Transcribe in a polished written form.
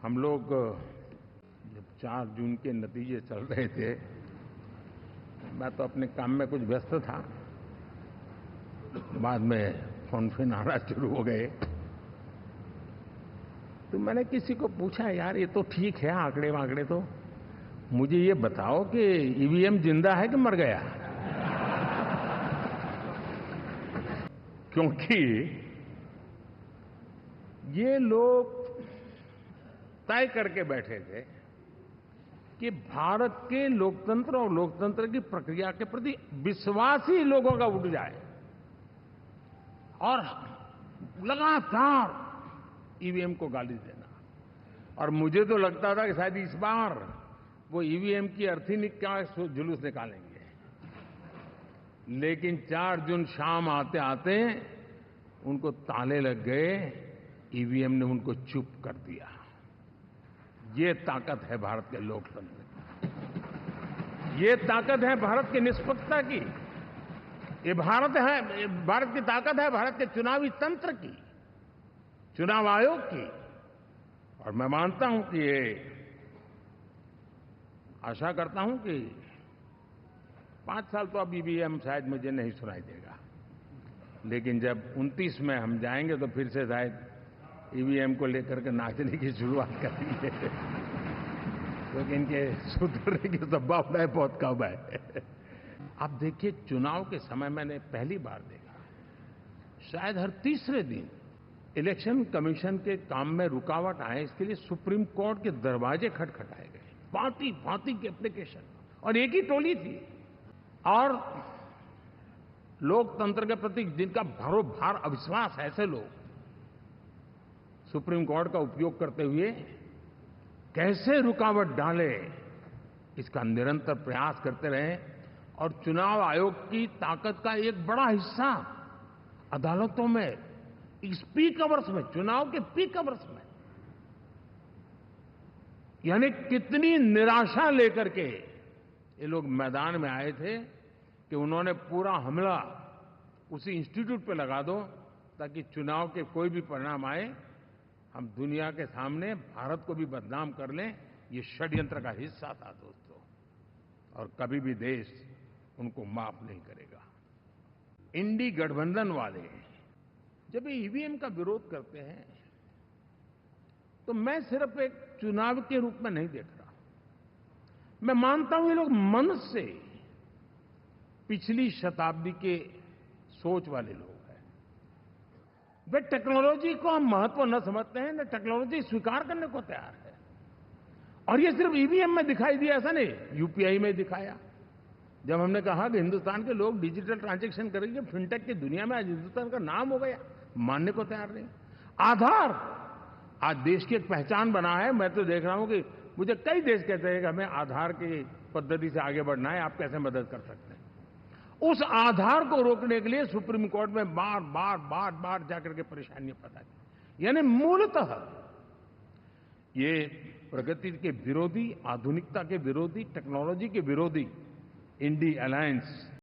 हम लोग जब 4 जून के नतीजे चल रहे थे, मैं तो अपने काम में कुछ व्यस्त था। बाद में फोन आना शुरू हो गए, तो मैंने किसी को पूछा, यार ये तो ठीक है आंकड़े वांकड़े, तो मुझे ये बताओ कि ईवीएम जिंदा है कि मर गया? क्योंकि ये लोग तय करके बैठे थे कि भारत के लोकतंत्र और लोकतंत्र की प्रक्रिया के प्रति विश्वास ही लोगों का उठ जाए, और लगातार ईवीएम को गाली देना। और मुझे तो लगता था कि शायद इस बार वो ईवीएम की अर्थी का जुलूस निकालेंगे, लेकिन 4 जून शाम आते आते उनको ताले लग गए, ईवीएम ने उनको चुप कर दिया। ये ताकत है भारत के लोकतंत्र की, ये ताकत है भारत की निष्पक्षता की, ये भारत की ताकत है भारत के चुनावी तंत्र की, चुनाव आयोग की। और मैं मानता हूं कि ये आशा करता हूं कि 5 साल तो अब ईवीएम शायद मुझे नहीं सुनाई देगा, लेकिन जब 29 में हम जाएंगे तो फिर से शायद ईवीएम को लेकर के नाचने की शुरुआत करेंगे, क्योंकि इनके सुधरने की संभावना बहुत कम है। आप देखिए, चुनाव के समय मैंने पहली बार देखा, शायद हर तीसरे दिन इलेक्शन कमीशन के काम में रुकावट आए, इसके लिए सुप्रीम कोर्ट के दरवाजे खटखटाए गए, भांति भांति की एप्लीकेशन, और एक ही टोली थी। और लोकतंत्र के प्रति जिनका भरोभार अविश्वास है, ऐसे लोग सुप्रीम कोर्ट का उपयोग करते हुए कैसे रुकावट डाले, इसका निरंतर प्रयास करते रहे। और चुनाव आयोग की ताकत का एक बड़ा हिस्सा अदालतों में, इस पीक आवर्स में, चुनाव के पीक आवर्स में, यानी कितनी निराशा लेकर के ये लोग मैदान में आए थे कि उन्होंने पूरा हमला उसी इंस्टीट्यूट पे लगा दो, ताकि चुनाव के कोई भी परिणाम आए, हम दुनिया के सामने भारत को भी बदनाम कर लें। ये षड्यंत्र का हिस्सा था दोस्तों, और कभी भी देश उनको माफ नहीं करेगा। इंडी गठबंधन वाले जब ईवीएम का विरोध करते हैं, तो मैं सिर्फ एक चुनाव के रूप में नहीं देख रहा। मैं मानता हूं ये लोग मन से पिछली शताब्दी के सोच वाले लोग हैं। वे टेक्नोलॉजी को हम महत्व न समझते हैं, न टेक्नोलॉजी स्वीकार करने को तैयार है। और ये सिर्फ ईवीएम में दिखाई दिया, ऐसा नहीं, यूपीआई में दिखाया। जब हमने कहा कि हिंदुस्तान के लोग डिजिटल ट्रांजैक्शन करेंगे, फिनटेक की दुनिया में आज हिंदुस्तान का नाम हो गया, मानने को तैयार नहीं। आधार आज देश की एक पहचान बना है। मैं तो देख रहा हूं कि मुझे कई देश कहते हैं कि हमें आधार की पद्धति से आगे बढ़ना है, आप कैसे मदद कर सकते हैं। उस आधार को रोकने के लिए सुप्रीम कोर्ट में बार बार जाकर के परेशानियां पैदा की। यानी मूलतः ये प्रगति के विरोधी, आधुनिकता के विरोधी, टेक्नोलॉजी के विरोधी इंडी अलायंस